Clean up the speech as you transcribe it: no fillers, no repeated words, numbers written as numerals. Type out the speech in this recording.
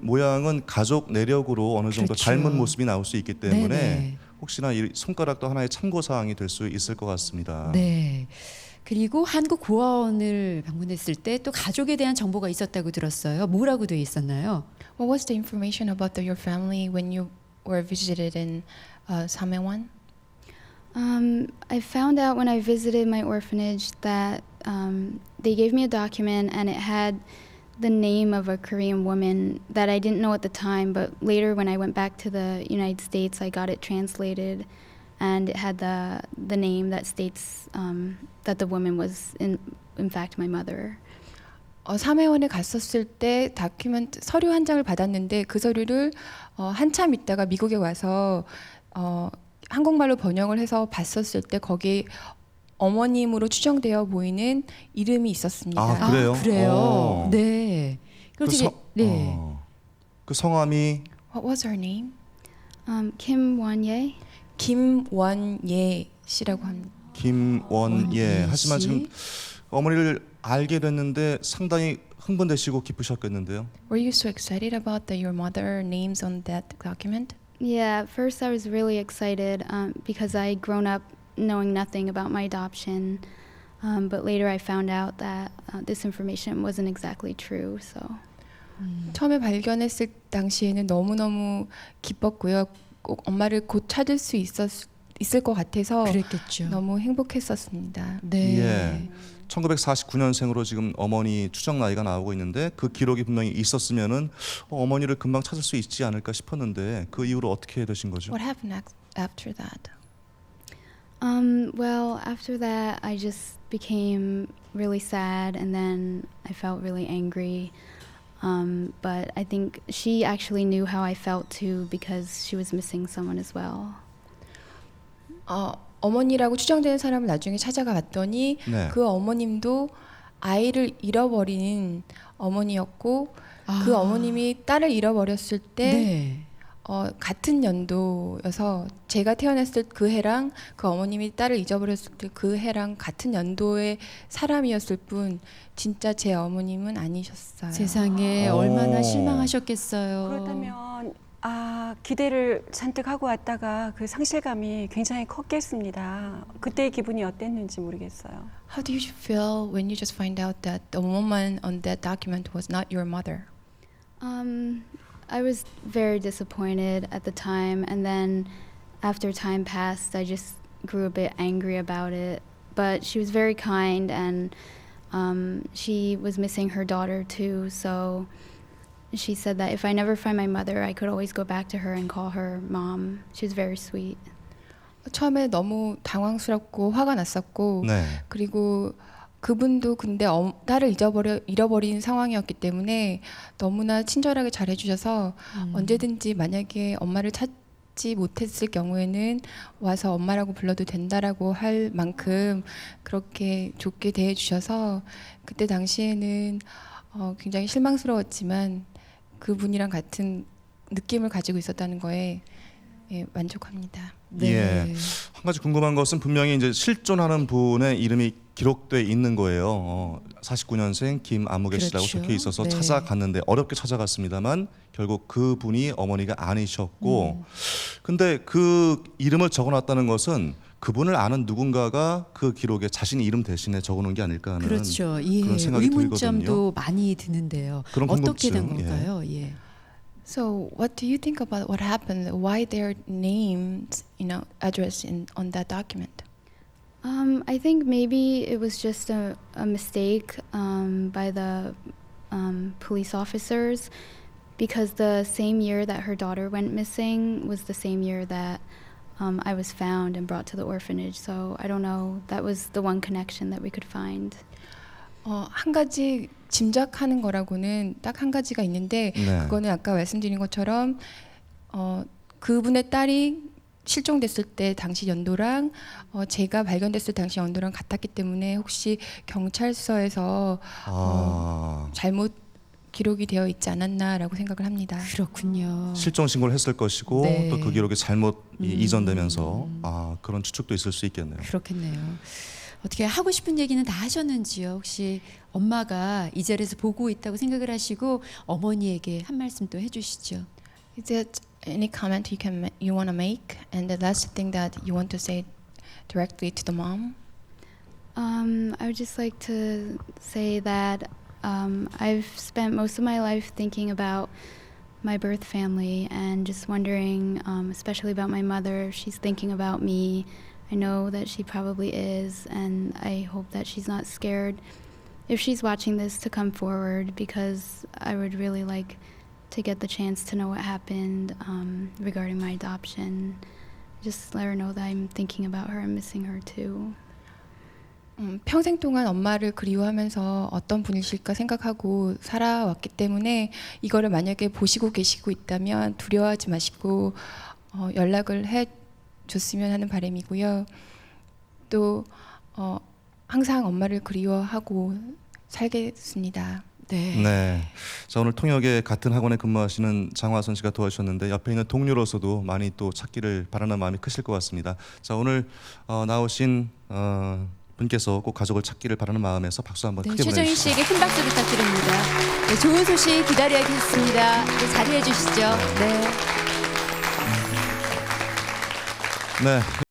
모양은 가족 내력으로 어느 정도 그렇죠. 닮은 모습이 나올 수 있기 때문에 네네. 혹시나 이 손가락도 하나의 참고 사항이 될 수 있을 것 같습니다. 네. 그리고 한국 고아원을 방문했을 때 또 가족에 대한 정보가 있었다고 들었어요. 뭐라고 되어 있었나요? What was the information about your family when you were visited in Samewan? I found out when I visited my orphanage that they gave me a document and it had the name of a Korean woman that I didn't know at the time, but later when I went back to the United States, I got it translated and it had the name that states that the woman was in fact my mother. 사매원에 갔었을 때 다큐멘트 서류 한 장을 받았는데 그 서류를 한참 있다가 미국에 와서 한국말로 번역을 해서 봤었을 때 거기 어머님으로 추정되어 보이는 이름이 있었습니다. 아, 그래요? 그래요. 네. 그, 그리고 네. 그 성함이 What was her name? Kim Won-ye. 김원예 씨라고 합니다. 김원예. 하지만 씨. 지금 어머니를 알게 됐는데 상당히 흥분되시고 기쁘셨겠는데요. Were you so excited about your mother names on that document? Yeah, at first I was really excited because I had grown up knowing nothing about my adoption. But later I found out that this information wasn't exactly true. So 처음에 발견했을 당시에는 너무너무 기뻤고요. 꼭 엄마를 곧 찾을 수 있을 것 같아서 그랬겠죠. 너무 행복했었습니다. 네. 예. 1949년생으로 지금 어머니 추정 나이가 나오고 있는데 그 기록이 분명히 있었으면은 어머니를 금방 찾을 수 있지 않을까 싶었는데 그 이후로 어떻게 되신 거죠? What happened after that? well, after that I just became really sad and then I felt really angry. But I think she actually knew how I felt too because she was missing someone as well. 어머니라고 추정되는 사람을 나중에 찾아가 봤더니 네. 그 어머님도 아이를 잃어버린 어머니였고 그 어머님이 딸을 잃어버렸을 때 네. 같은 연도여서 제가 태어났을 그 해랑 그 어머님이 딸을 잊어버렸을 때 그 해랑 같은 연도의 사람이었을 뿐 진짜 제 어머님은 아니셨어요. 세상에 오. 얼마나 실망하셨겠어요. 그렇다면 기대를 잔뜩 하고 왔다가 그 상실감이 굉장히 컸겠습니다. 그때의 기분이 어땠는지 모르겠어요. How did you feel when you just find out that the woman on that document was not your mother? I was very disappointed at the time, and then after time passed, I just grew a bit angry about it. But she was very kind, and she was missing her daughter too, so she said that if I never find my mother, I could always go back to her and call her mom. She was very sweet. 처음에 너무 당황스럽고 화가 났었고 네. 그리고 그분도 근데 딸을 잃어버린 상황이었기 때문에 너무나 친절하게 잘해주셔서 언제든지 만약에 엄마를 찾지 못했을 경우에는 와서 엄마라고 불러도 된다라고 할 만큼 그렇게 좋게 대해주셔서 그때 당시에는 굉장히 실망스러웠지만 그분이랑 같은 느낌을 가지고 있었다는 거에 만족합니다. 네. 예. 한 가지 궁금한 것은 분명히 이제 실존하는 분의 이름이 기록돼 있는 거예요. 49년생 김아무개 씨라고 그렇죠. 적혀 있어서 네. 찾아갔는데 어렵게 찾아갔습니다만 결국 그 분이 어머니가 아니셨고, 근데 그 이름을 적어놨다는 것은 그분을 아는 누군가가 그 기록에 자신의 이름 대신에 적어놓은 게 아닐까 하는 그렇죠. 예. 그런 생각이 의문점도 들거든요. 많이 드는데요. 그런 어떻게 된 궁금증, 예. 건가요? 예. So, what do you think about what happened? Why their names, addressed on that document? I think maybe it was just a mistake by the police officers because the same year that her daughter went missing was the same year that I was found and brought to the orphanage. So I don't know. That was the one connection that we could find. 한 가지 짐작하는 거라고는 딱 한 가지가 있는데 네. 그거는 아까 말씀드린 것처럼 그분의 딸이 실종됐을 때 당시 연도랑 제가 발견됐을 당시 연도랑 같았기 때문에 혹시 경찰서에서 잘못 기록이 되어 있지 않았나라고 생각을 합니다. 그렇군요. 실종 신고를 했을 것이고 네. 또 그 기록이 잘못 이전되면서 그런 추측도 있을 수 있겠네요. 그렇겠네요. 어떻게 하고 싶은 얘기는 다 하셨는지요? 혹시 엄마가 이 자리에서 보고 있다고 생각을 하시고 어머니에게 한 말씀 또 해주시죠. Is it any comment you want to make? And the last thing that you want to say directly to the mom? I would just like to say that I've spent most of my life thinking about my birth family and just wondering, especially about my mother, if she's thinking about me. I know that she probably is, and I hope that she's not scared if she's watching this to come forward, because I would really like to get the chance to know what happened regarding my adoption. Just let her know that I'm thinking about her and missing her too. 평생 동안 엄마를 그리워하면서 어떤 분이실까 생각하고 살아왔기 때문에 이거를 만약에 보시고 계시고 있다면 두려워하지 마시고 연락을 해 줬으면 하는 바람이고요. 또 항상 엄마를 그리워하고 살겠습니다. 네. 네. 자, 오늘 통역에 같은 학원에 근무하시는 장화선 씨가 도와주셨는데 옆에 있는 동료로서도 많이 또 찾기를 바라는 마음이 크실 것 같습니다. 자, 오늘 나오신 분께서 꼭 가족을 찾기를 바라는 마음에서 박수 한번 네, 크게 최정희 보내주시죠. 씨에게 큰 박수 부탁드립니다. 네, 좋은 소식 기다려야겠습니다. 네, 자리해 주시죠. 네. 네.